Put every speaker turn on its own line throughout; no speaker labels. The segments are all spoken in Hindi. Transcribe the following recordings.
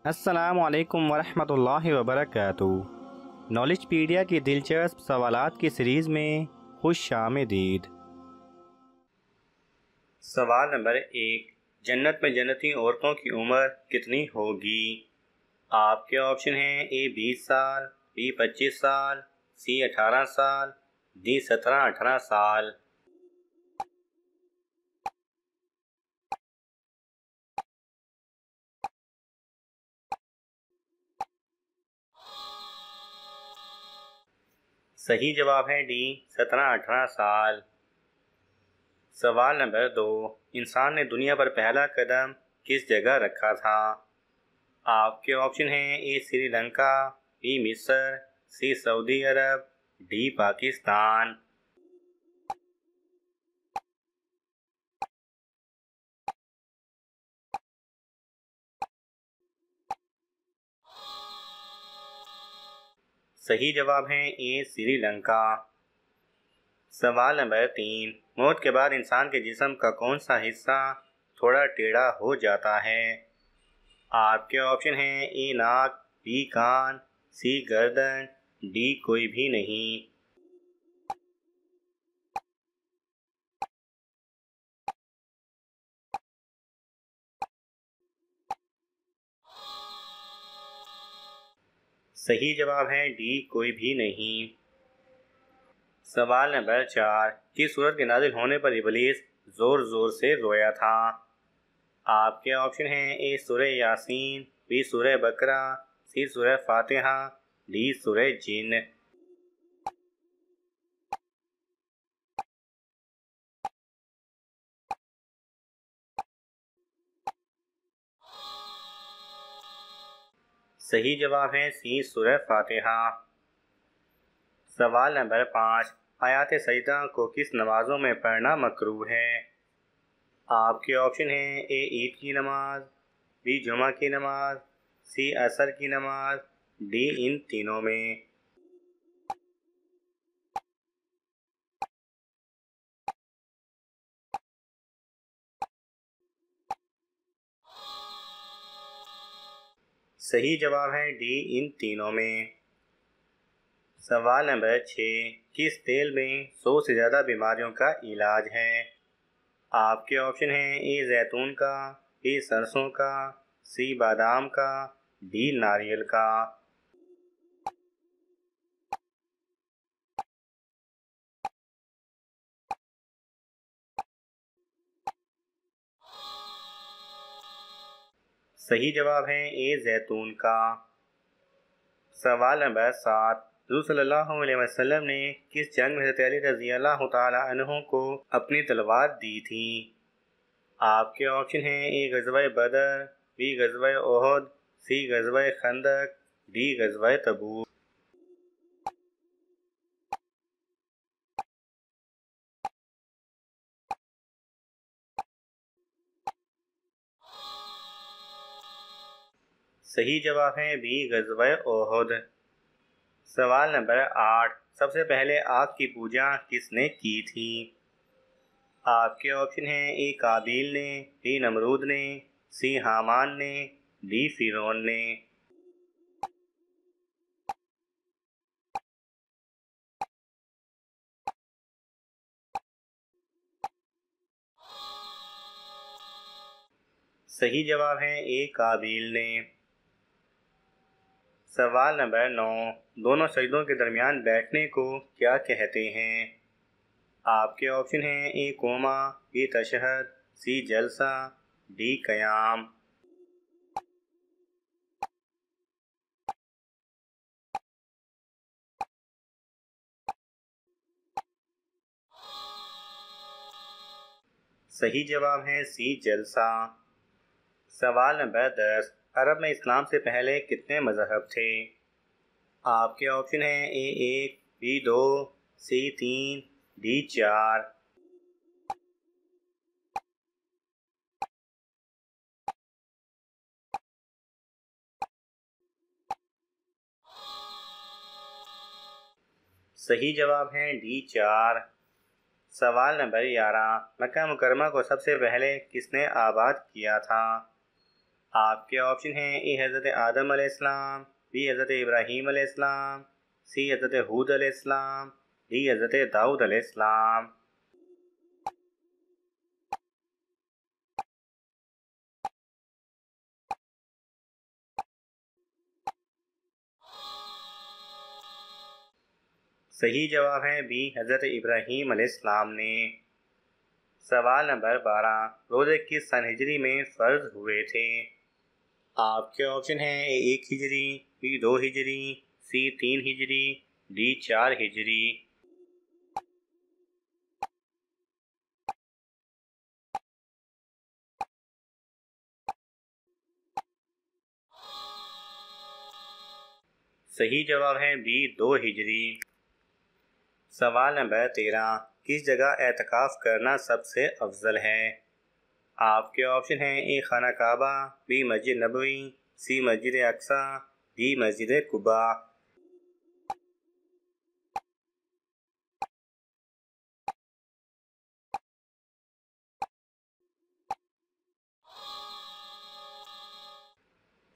अस्सलामुअलैकुम वरहमतुल्लाहि वबरकातुहू। नॉलेजपीडिया की दिलचस्प सवालात की सीरीज़ में खुश आमदीद। सवाल नंबर 1, जन्नत में जन्नती औरतों की उम्र कितनी होगी? आपके ऑप्शन हैं ए 20 साल, बी 25 साल, सी 18 साल, डी 17-18 साल। सही जवाब है डी 17-18 साल। सवाल नंबर 2, इंसान ने दुनिया पर पहला कदम किस जगह रखा था? आपके ऑप्शन हैं ए श्रीलंका, बी मिस्र, सी सऊदी अरब, डी पाकिस्तान। सही जवाब है ए श्रीलंका। सवाल नंबर 3, मौत के बाद इंसान के जिस्म का कौन सा हिस्सा थोड़ा टेढ़ा हो जाता है? आपके ऑप्शन हैं ए नाक, बी कान, सी गर्दन, डी कोई भी नहीं। सही जवाब है डी कोई भी नहीं। सवाल नंबर 4, किस सूरत के नाजिल होने पर इबलीस जोर जोर से रोया था? आपके ऑप्शन हैं ए सूरह यासीन, बी सूरह बकरा, सी सूरह फातिहा, डी सूरह जिन। सही जवाब है सी सूरह फातिहा। सवाल नंबर 5, आयात सजदा को किस नमाजों में पढ़ना मकरूह है? आपके ऑप्शन हैं ए ईद की नमाज, बी जुमा की नमाज, सी असर की नमाज, डी इन तीनों में। सही जवाब है डी इन तीनों में। सवाल नंबर 6, किस तेल में 100 से ज़्यादा बीमारियों का इलाज है? आपके ऑप्शन हैं ए जैतून का, बी सरसों का, सी बादाम का, डी नारियल का। सही जवाब है ए जैतून का। सवाल नंबर 7, हुज़ूर सल्लल्लाहु अलैहि वसल्लम ने किस जंग में हज़रत अली रज़ी अल्लाह तआला अन्हु को अपनी तलवार दी थी? आपके ऑप्शन हैं ए गज़वा बदर, बी गज़वा ओहद, सी गज़वा खंदक, डी गज़वा तबूक। सही जवाब है बी गज़वा ओहद। सवाल नंबर 8, सबसे पहले आग की पूजा किसने की थी? आपके ऑप्शन हैं ए काबिल ने, बी नमरूद ने, सी हामान ने, डी फिरौन ने। सही जवाब है ए काबिल ने। सवाल नंबर 9, दोनों सजदों के दरमियान बैठने को क्या कहते हैं? आपके ऑप्शन हैं ए कोमा, बी तशहद, सी जलसा, डी कयाम। सही जवाब है सी जलसा। सवाल नंबर 10, अरब में इस्लाम से पहले कितने मज़हब थे? आपके ऑप्शन हैं ए 1, बी 2, सी 3, डी 4। सही जवाब है डी 4। सवाल नंबर 11, मक्का मुकरमा को सबसे पहले किसने आबाद किया था? आपके ऑप्शन हैं ए हज़रत आदम अलैहिस्सलाम, बी हज़रत इब्राहीम अलैहिस्सलाम, सी हज़रत हूद अलैहिस्सलाम, डी हज़रत दाऊद अलैहिस्सलाम। सही जवाब है बी हज़रत इब्राहीम अलैहिस्सलाम ने। सवाल नंबर 12, रोज़े किस सन हिजरी में फ़र्ज हुए थे? आपके ऑप्शन हैं ए 1 हिजरी, बी 2 हिजरी, सी 3 हिजरी, डी 4 हिजरी। सही जवाब है बी 2 हिजरी। सवाल नंबर 13, किस जगह एतकाफ़ करना सबसे अफजल है? आपके ऑप्शन हैं ए खाना काबा, बी मस्जिद नबवी, सी मस्जिद अक्सा, डी मस्जिद कुबा।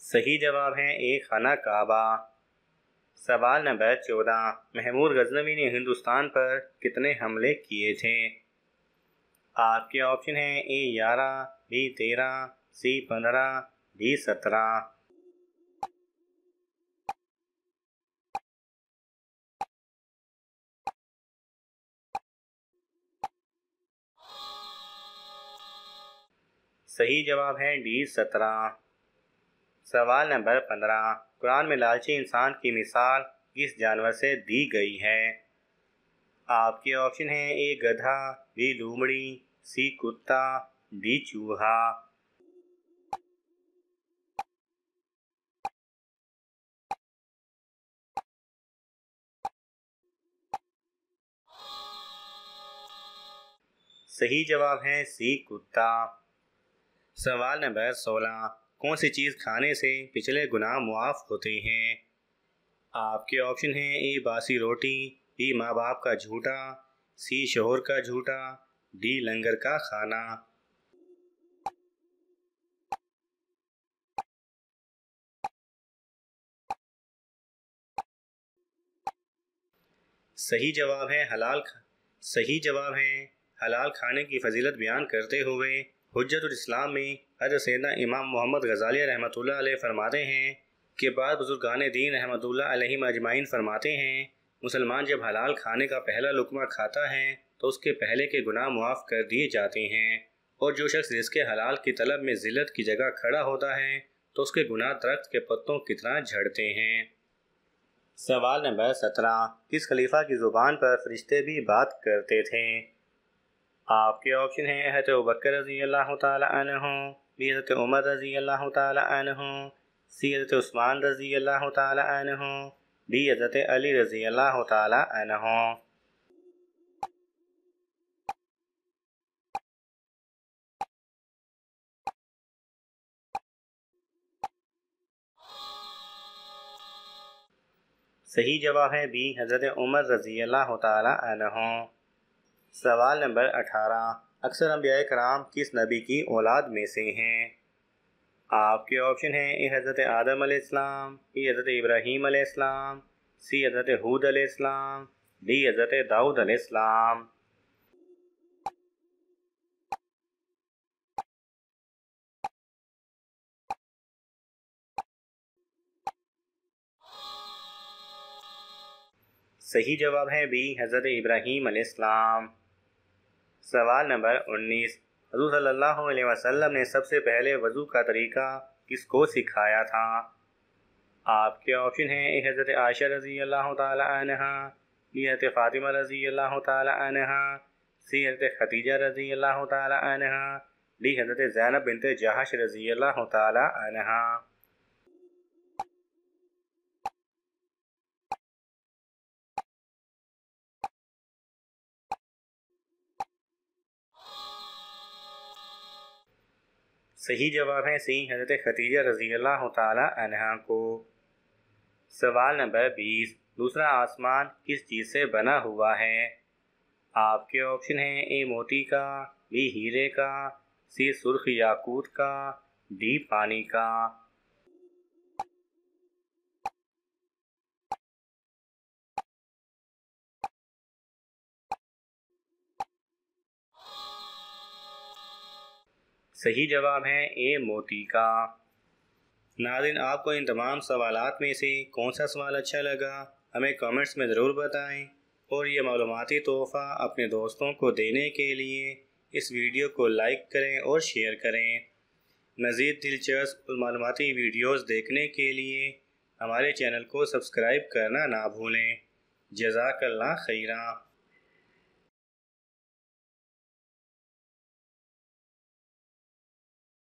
सही जवाब है ए खाना काबा। सवाल नंबर 14, महमूद गजनवी ने हिंदुस्तान पर कितने हमले किए थे? आपके ऑप्शन हैं ए 11, बी 13, सी 15, डी 17। सही जवाब है डी 17। सवाल नंबर 15, कुरान में लालची इंसान की मिसाल किस जानवर से दी गई है? आपके ऑप्शन हैं ए गधा, बी लोमड़ी, सी कुत्ता, डी चूहा। सही जवाब है सी कुत्ता। सवाल नंबर 16, कौन सी चीज़ खाने से पिछले गुनाह मुआफ़ होते हैं? आपके ऑप्शन हैं ए बासी रोटी, बी माँ बाप का झूठा, सी शोहर का झूठा, डी लंगर का खाना। सही जवाब है सही जवाब है हलाल खाने की फजीलत बयान करते हुए हुज्जतुल इस्लाम में हज़रत सैयदना इमाम मोहम्मद गज़ाली रहमतुल्लाह अलैह फरमाते हैं कि बाद बुजुर्गान दीन रहमतुल्लाह अलैहिम अजमाइन फरमाते हैं, मुसलमान जब हलाल खाने का पहला लुक़मा खाता है तो उसके पहले के गुनाह मुआफ़ कर दिए जाते हैं, और जो शख्स रिज़्क़ हलाल की तलब में ज़िल्लत की जगह खड़ा होता है तो उसके गुनाह दरख्त के पत्तों की तरह झड़ते हैं। सवाल नंबर 17, किस खलीफा की ज़ुबान पर फरिश्ते भी बात करते थे? आपके ऑप्शन हैं हज़रत अबू बकर रज़ी अल्लाह तआला अन्हु, बी हज़रत उमर रज़ी अल्लाह तआला अन्हु, सी हज़रत उस्मान रज़ी अल्लाह तआला अन्हु, डी हज़रत अली रज़ी अल्लाह तआला अन्हु। सही जवाब है बी हज़रत उमर रज़ी अल्लाह तआला अन्हु। सवाल नंबर 18, अक्सर अंबिया कराम किस नबी की औलाद में से हैं? आपके ऑप्शन हैं ए हज़रत आदम अलैहिस्सलाम, बी हज़रत इब्राहीम अलैहिस्सलाम, सी हज़रत हूद अलैहिस्सलाम, डी हज़रत दाऊद अलैहिस्सलाम। सही जवाब है बी हज़रत इब्राहीम अलैहिस्सलाम। सवाल नंबर 19, हुज़ूर सल्लल्लाहु अलैहि वसल्लम ने सबसे पहले वज़ू का तरीका किसको सिखाया था? आपके ऑप्शन हैं ए हज़रत आयशा रज़ी अल्लाह तआला अन्हा, बी हज़रत फ़ातिमा रज़ी अल्लाह तआला अन्हा, सी हज़रत खदीजा रज़ी अल्लाह तआला अन्हा, डी हज़रत ज़ैनब बिन्त जहश रज़ी अल्लाह तआला अन्हा। सही जवाब है सी हज़रत खदीजा रज़ी अल्लाह तआला अन्हा को। सवाल नंबर 20, दूसरा आसमान किस चीज़ से बना हुआ है? आपके ऑप्शन हैं ए मोती का, बी हीरे का, सी सुर्ख याकूत का, डी पानी का। सही जवाब है ए मोती का। नाज़रीन, आपको इन तमाम सवालात में से कौन सा सवाल अच्छा लगा हमें कमेंट्स में ज़रूर बताएं, और ये मालूमाती तोहफ़ा अपने दोस्तों को देने के लिए इस वीडियो को लाइक करें और शेयर करें। मज़ीद दिलचस्प और मालूमाती वीडियोस देखने के लिए हमारे चैनल को सब्सक्राइब करना ना भूलें। जज़ाकल्लाह खैरा।